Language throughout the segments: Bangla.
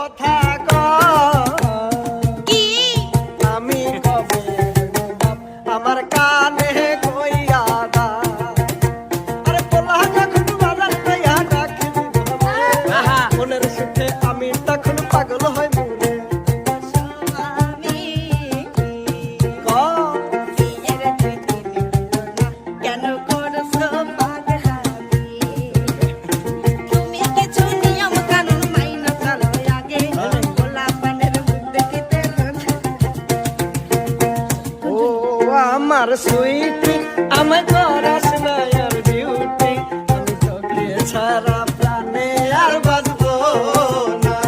কথা ক কি আমি কবে আমার কানে কইয়া দা আরে পোলা যখন বাজার কইয়া ডাকিবি মনের সুখে আমি তখন পাগল হই মরে স্বামী ক বিয়ের 2 দিন হলো না, কেন করছো পাগলামি? তুমি কিছু নিয়ম কানুন মাইনা চলো আগে, গোলা পানের মুখ দেখিতে ও আমার সুইটি আমায় করাস না আর বিউটি আমি তোকে ছাড়া প্রাণে আর বাঁচবো না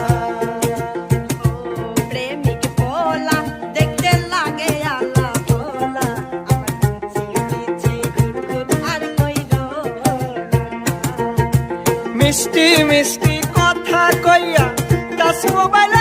প্রেমিক পোলা দেখতে লাগে আল্লাহ ভোলা, আমার পিছে ঘুরঘুর আর কইরো না। মিষ্টি মিষ্টি কথা কইয়া দাস মোবাইল